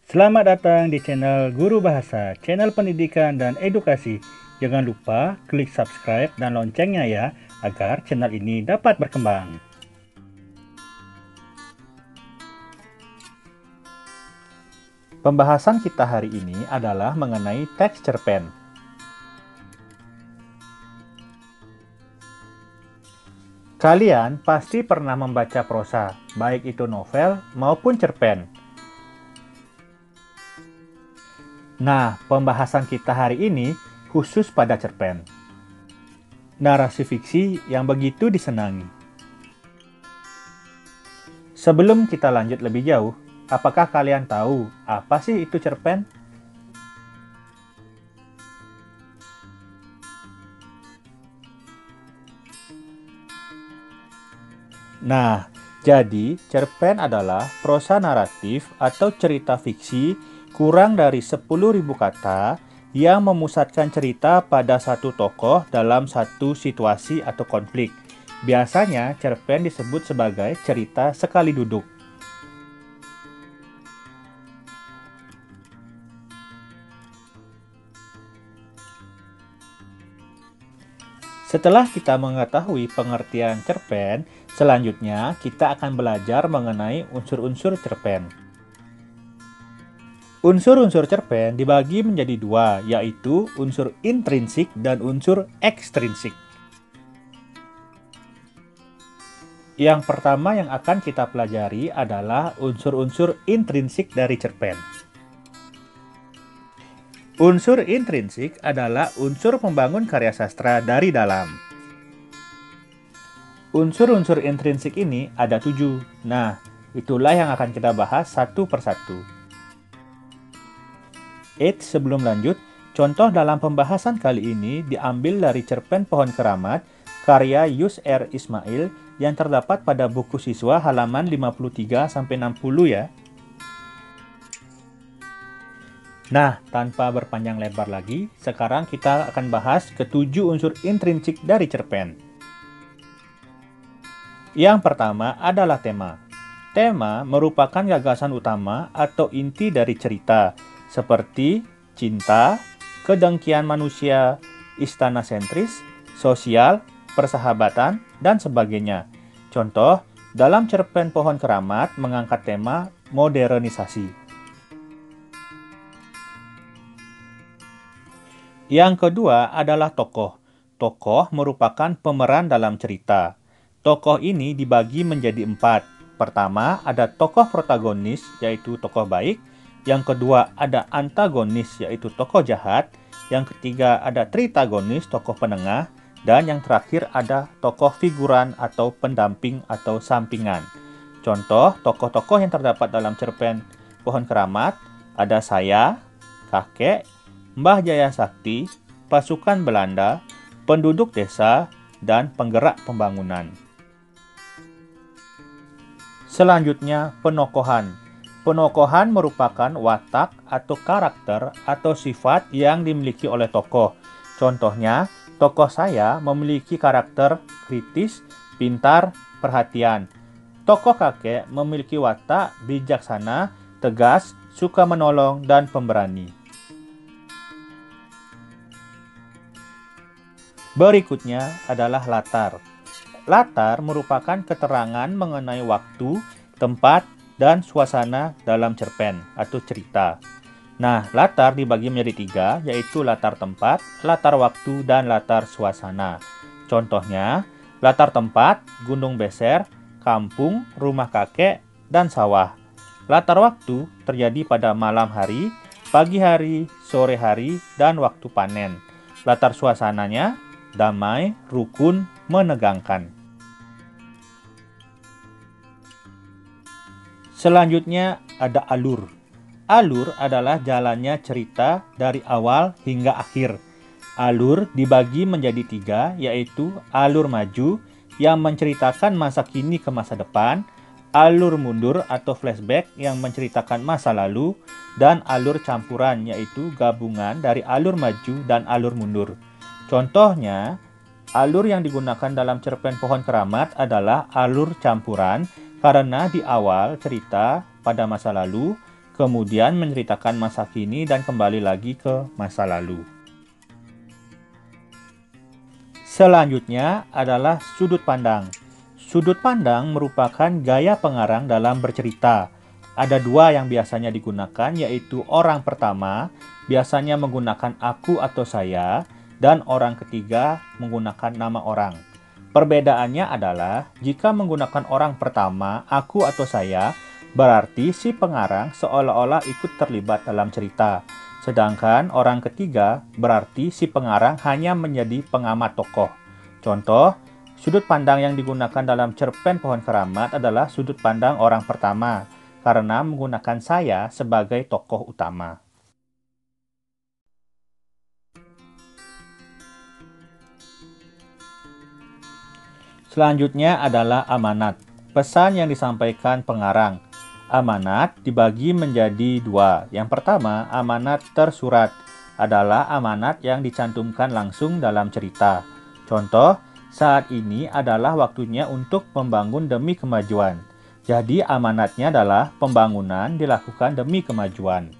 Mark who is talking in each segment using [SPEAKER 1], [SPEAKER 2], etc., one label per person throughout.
[SPEAKER 1] Selamat datang di channel Guru Bahasa, channel pendidikan dan edukasi. Jangan lupa klik subscribe dan loncengnya ya, agar channel ini dapat berkembang. Pembahasan kita hari ini adalah mengenai teks cerpen. Kalian pasti pernah membaca prosa, baik itu novel maupun cerpen. Nah, pembahasan kita hari ini khusus pada cerpen. Narasi fiksi yang begitu disenangi. Sebelum kita lanjut lebih jauh, apakah kalian tahu apa sih itu cerpen? Nah, jadi cerpen adalah prosa naratif atau cerita fiksi kurang dari 10.000 kata yang memusatkan cerita pada satu tokoh dalam satu situasi atau konflik. Biasanya cerpen disebut sebagai cerita sekali duduk. Setelah kita mengetahui pengertian cerpen, selanjutnya kita akan belajar mengenai unsur-unsur cerpen. Unsur-unsur cerpen dibagi menjadi dua, yaitu unsur intrinsik dan unsur ekstrinsik. Yang pertama yang akan kita pelajari adalah unsur-unsur intrinsik dari cerpen. Unsur intrinsik adalah unsur pembangun karya sastra dari dalam. Unsur-unsur intrinsik ini ada 7. Nah, itulah yang akan kita bahas satu persatu. Sebelum lanjut, contoh dalam pembahasan kali ini diambil dari cerpen Pohon Keramat, karya Yus R. Ismail yang terdapat pada buku siswa halaman 53-60 ya. Nah, tanpa berpanjang lebar lagi, sekarang kita akan bahas ketujuh unsur intrinsik dari cerpen. Yang pertama adalah tema. Tema merupakan gagasan utama atau inti dari cerita, seperti cinta, kedengkian manusia, istana sentris, sosial, persahabatan, dan sebagainya. Contoh, dalam cerpen Pohon Keramat mengangkat tema modernisasi. Yang kedua adalah tokoh. Tokoh merupakan pemeran dalam cerita. Tokoh ini dibagi menjadi 4. Pertama, ada tokoh protagonis, yaitu tokoh baik. Yang kedua, ada antagonis, yaitu tokoh jahat. Yang ketiga, ada tritagonis, tokoh penengah. Dan yang terakhir, ada tokoh figuran atau pendamping atau sampingan. Contoh, tokoh-tokoh yang terdapat dalam cerpen Pohon Keramat, ada saya, kakek, Mbah Jaya Sakti, pasukan Belanda, penduduk desa, dan penggerak pembangunan. Selanjutnya, penokohan. Penokohan merupakan watak atau karakter atau sifat yang dimiliki oleh tokoh. Contohnya, tokoh saya memiliki karakter kritis, pintar, perhatian. Tokoh kakek memiliki watak bijaksana, tegas, suka menolong, dan pemberani. Berikutnya adalah latar. Latar merupakan keterangan mengenai waktu, tempat, dan suasana dalam cerpen atau cerita. Nah, latar dibagi menjadi 3, yaitu latar tempat, latar waktu, dan latar suasana. Contohnya, latar tempat, gunung beser, kampung, rumah kakek, dan sawah. Latar waktu terjadi pada malam hari, pagi hari, sore hari, dan waktu panen. Latar suasananya damai, rukun, menegangkan. Selanjutnya ada alur. Alur adalah jalannya cerita dari awal hingga akhir. Alur dibagi menjadi 3, yaitu alur maju yang menceritakan masa kini ke masa depan, alur mundur atau flashback yang menceritakan masa lalu, dan alur campuran yaitu gabungan dari alur maju dan alur mundur. Contohnya, alur yang digunakan dalam cerpen Pohon Keramat adalah alur campuran karena di awal cerita pada masa lalu, kemudian menceritakan masa kini dan kembali lagi ke masa lalu. Selanjutnya adalah sudut pandang. Sudut pandang merupakan gaya pengarang dalam bercerita. Ada dua yang biasanya digunakan, yaitu orang pertama biasanya menggunakan aku atau saya, dan orang ketiga menggunakan nama orang. Perbedaannya adalah, jika menggunakan orang pertama, aku atau saya, berarti si pengarang seolah-olah ikut terlibat dalam cerita. Sedangkan orang ketiga berarti si pengarang hanya menjadi pengamat tokoh. Contoh, sudut pandang yang digunakan dalam cerpen Pohon Keramat adalah sudut pandang orang pertama, karena menggunakan saya sebagai tokoh utama. Selanjutnya adalah amanat, pesan yang disampaikan pengarang. Amanat dibagi menjadi dua. Yang pertama, amanat tersurat adalah amanat yang dicantumkan langsung dalam cerita. Contoh, saat ini adalah waktunya untuk membangun demi kemajuan. Jadi amanatnya adalah pembangunan dilakukan demi kemajuan.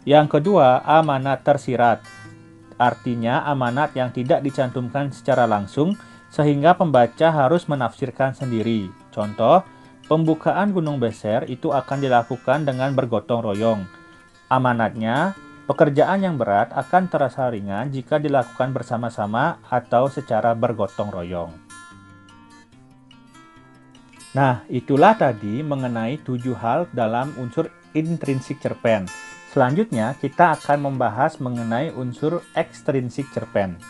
[SPEAKER 1] Yang kedua, amanat tersirat. Artinya amanat yang tidak dicantumkan secara langsung sehingga pembaca harus menafsirkan sendiri. Contoh, pembukaan Gunung Beser itu akan dilakukan dengan bergotong royong. Amanatnya, pekerjaan yang berat akan terasa ringan jika dilakukan bersama-sama atau secara bergotong royong. Nah, itulah tadi mengenai 7 hal dalam unsur intrinsik cerpen. Selanjutnya, kita akan membahas mengenai unsur ekstrinsik cerpen.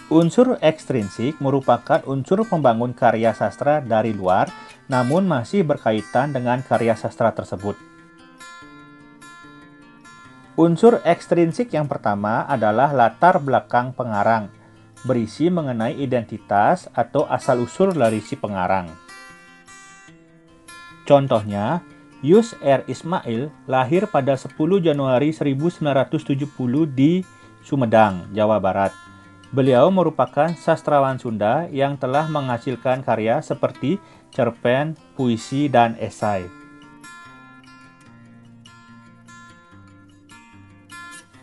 [SPEAKER 1] Unsur ekstrinsik merupakan unsur pembangun karya sastra dari luar, namun masih berkaitan dengan karya sastra tersebut. Unsur ekstrinsik yang pertama adalah latar belakang pengarang, berisi mengenai identitas atau asal-usul dari si pengarang. Contohnya, Yus R. Ismail lahir pada 10 Januari 1970 di Sumedang, Jawa Barat. Beliau merupakan sastrawan Sunda yang telah menghasilkan karya seperti cerpen, puisi, dan esai.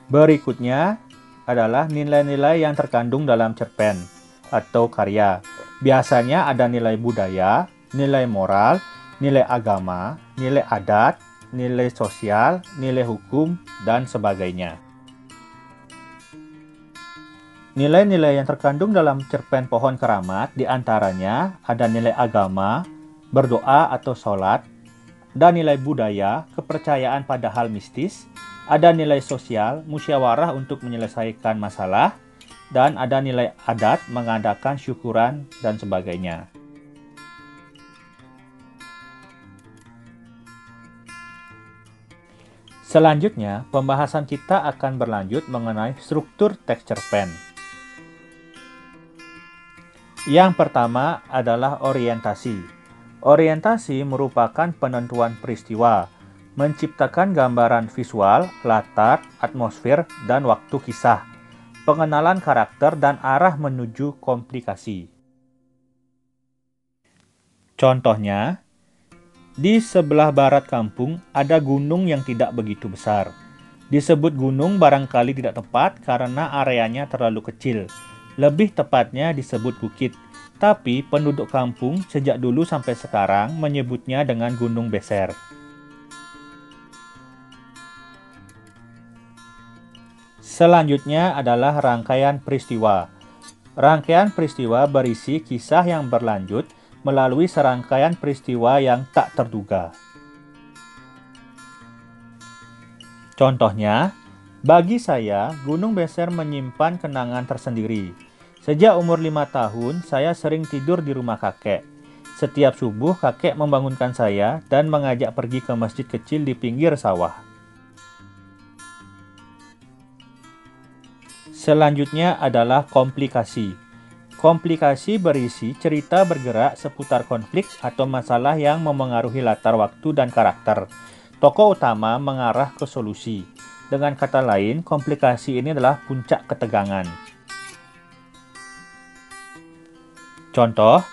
[SPEAKER 1] Berikutnya adalah nilai-nilai yang terkandung dalam cerpen atau karya. Biasanya ada nilai budaya, nilai moral, nilai agama, nilai adat, nilai sosial, nilai hukum, dan sebagainya. Nilai-nilai yang terkandung dalam cerpen Pohon Keramat diantaranya ada nilai agama, berdoa atau sholat, dan nilai budaya, kepercayaan pada hal mistis, ada nilai sosial, musyawarah untuk menyelesaikan masalah, dan ada nilai adat, mengadakan syukuran, dan sebagainya. Selanjutnya, pembahasan kita akan berlanjut mengenai struktur teks cerpen. Yang pertama adalah orientasi. Orientasi merupakan penentuan peristiwa, menciptakan gambaran visual, latar, atmosfer, dan waktu kisah, pengenalan karakter, dan arah menuju komplikasi. Contohnya, di sebelah barat kampung ada gunung yang tidak begitu besar. Disebut gunung barangkali tidak tepat karena areanya terlalu kecil. Lebih tepatnya disebut bukit, tapi penduduk kampung sejak dulu sampai sekarang menyebutnya dengan Gunung Beser. Selanjutnya adalah rangkaian peristiwa. Rangkaian peristiwa berisi kisah yang berlanjut melalui serangkaian peristiwa yang tak terduga. Contohnya, bagi saya, Gunung Beser menyimpan kenangan tersendiri. Sejak umur 5 tahun, saya sering tidur di rumah kakek. Setiap subuh, kakek membangunkan saya dan mengajak pergi ke masjid kecil di pinggir sawah. Selanjutnya adalah komplikasi. Komplikasi berisi cerita bergerak seputar konflik atau masalah yang memengaruhi latar waktu dan karakter. Tokoh utama mengarah ke solusi. Dengan kata lain, komplikasi ini adalah puncak ketegangan. Contoh,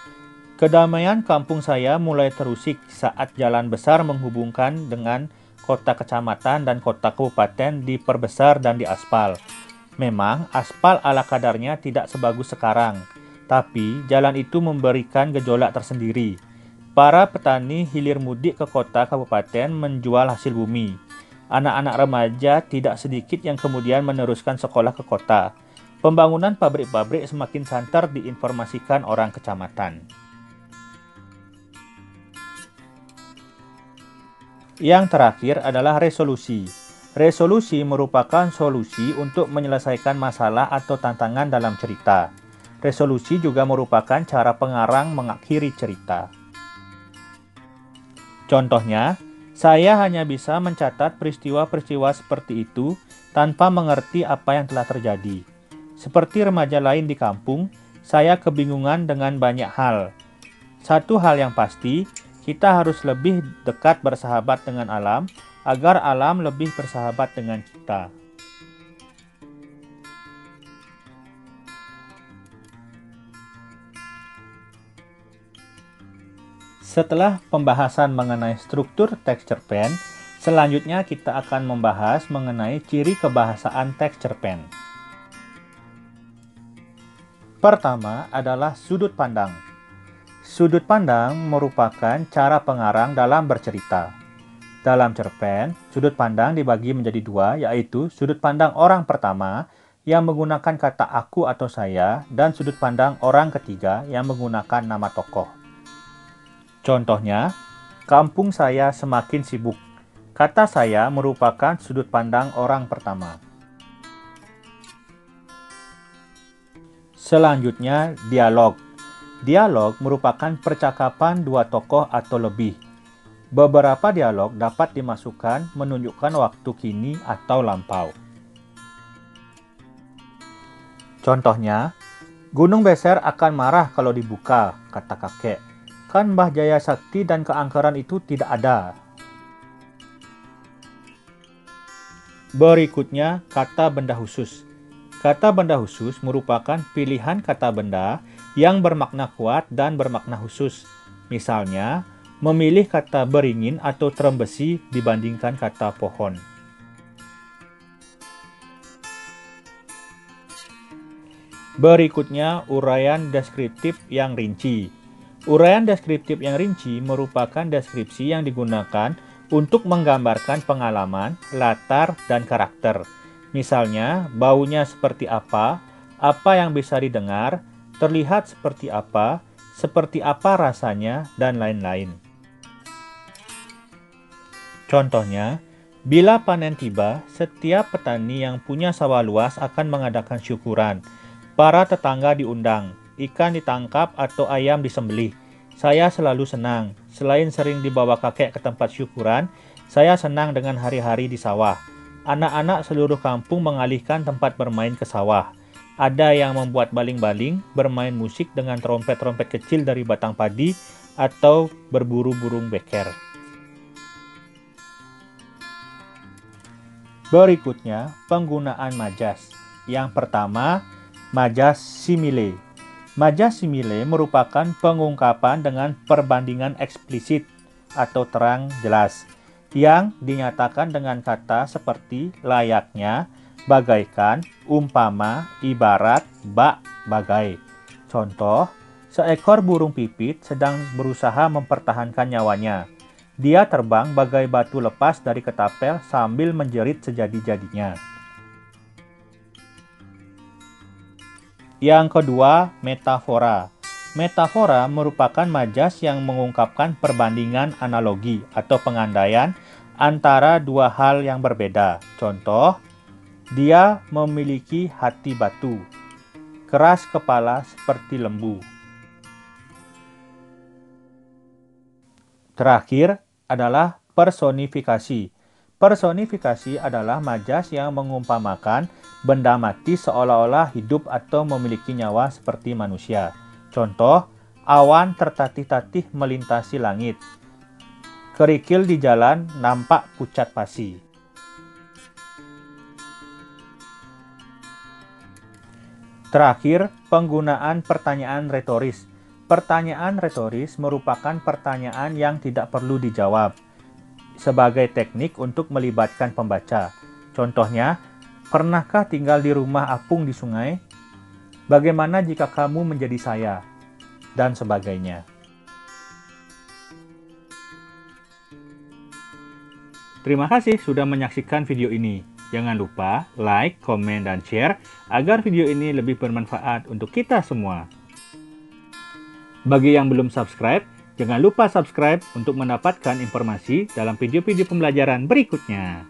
[SPEAKER 1] Kedamaian kampung saya mulai terusik saat jalan besar menghubungkan dengan kota kecamatan dan kota kabupaten diperbesar dan diaspal. Memang aspal ala kadarnya tidak sebagus sekarang, tapi jalan itu memberikan gejolak tersendiri. Para petani hilir mudik ke kota kabupaten menjual hasil bumi. Anak-anak remaja tidak sedikit yang kemudian meneruskan sekolah ke kota. Pembangunan pabrik-pabrik semakin santer diinformasikan orang kecamatan. Yang terakhir adalah resolusi. Resolusi merupakan solusi untuk menyelesaikan masalah atau tantangan dalam cerita. Resolusi juga merupakan cara pengarang mengakhiri cerita. Contohnya, saya hanya bisa mencatat peristiwa-peristiwa seperti itu tanpa mengerti apa yang telah terjadi. Seperti remaja lain di kampung, saya kebingungan dengan banyak hal. Satu hal yang pasti, kita harus lebih dekat bersahabat dengan alam agar alam lebih bersahabat dengan kita. Setelah pembahasan mengenai struktur teks cerpen, selanjutnya kita akan membahas mengenai ciri kebahasaan teks cerpen. Pertama adalah sudut pandang. Sudut pandang merupakan cara pengarang dalam bercerita. Dalam cerpen, sudut pandang dibagi menjadi dua, yaitu sudut pandang orang pertama yang menggunakan kata aku atau saya, dan sudut pandang orang ketiga yang menggunakan nama tokoh. Contohnya, kampung saya semakin sibuk. Kata saya merupakan sudut pandang orang pertama. Selanjutnya, dialog. Dialog merupakan percakapan dua tokoh atau lebih. Beberapa dialog dapat dimasukkan menunjukkan waktu kini atau lampau. Contohnya, Gunung Beser akan marah kalau dibuka, kata kakek. Kan Mbah Jaya Sakti dan keangkeran itu tidak ada. Berikutnya, kata benda khusus. Kata benda khusus merupakan pilihan kata benda yang bermakna kuat dan bermakna khusus. Misalnya, memilih kata beringin atau terembesi dibandingkan kata pohon. Berikutnya, uraian deskriptif yang rinci. Uraian deskriptif yang rinci merupakan deskripsi yang digunakan untuk menggambarkan pengalaman, latar, dan karakter. Misalnya, baunya seperti apa yang bisa didengar, terlihat seperti apa rasanya, dan lain-lain. Contohnya, bila panen tiba, setiap petani yang punya sawah luas akan mengadakan syukuran. Para tetangga diundang, ikan ditangkap atau ayam disembelih. Saya selalu senang. Selain sering dibawa kakek ke tempat syukuran, saya senang dengan hari-hari di sawah. Anak-anak seluruh kampung mengalihkan tempat bermain ke sawah. Ada yang membuat baling-baling, bermain musik dengan trompet-trompet kecil dari batang padi, atau berburu burung beker. Berikutnya, penggunaan majas. Yang pertama, majas simile. Majas simile merupakan pengungkapan dengan perbandingan eksplisit atau terang jelas yang dinyatakan dengan kata seperti layaknya, bagaikan, umpama, ibarat, bak, bagai. Contoh, seekor burung pipit sedang berusaha mempertahankan nyawanya. Dia terbang bagai batu lepas dari ketapel sambil menjerit sejadi-jadinya. Yang kedua, metafora. Metafora merupakan majas yang mengungkapkan perbandingan analogi atau pengandaian antara dua hal yang berbeda. Contoh, dia memiliki hati batu, keras kepala seperti lembu. Terakhir adalah personifikasi. Personifikasi adalah majas yang mengumpamakan benda mati seolah-olah hidup atau memiliki nyawa seperti manusia. Contoh, awan tertatih-tatih melintasi langit. Kerikil di jalan nampak pucat pasi. Terakhir, penggunaan pertanyaan retoris. Pertanyaan retoris merupakan pertanyaan yang tidak perlu dijawab sebagai teknik untuk melibatkan pembaca. Contohnya, pernahkah tinggal di rumah apung di sungai? Bagaimana jika kamu menjadi saya? Dan sebagainya. Terima kasih sudah menyaksikan video ini. Jangan lupa like, komen, dan share agar video ini lebih bermanfaat untuk kita semua. Bagi yang belum subscribe, jangan lupa subscribe untuk mendapatkan informasi dalam video-video pembelajaran berikutnya.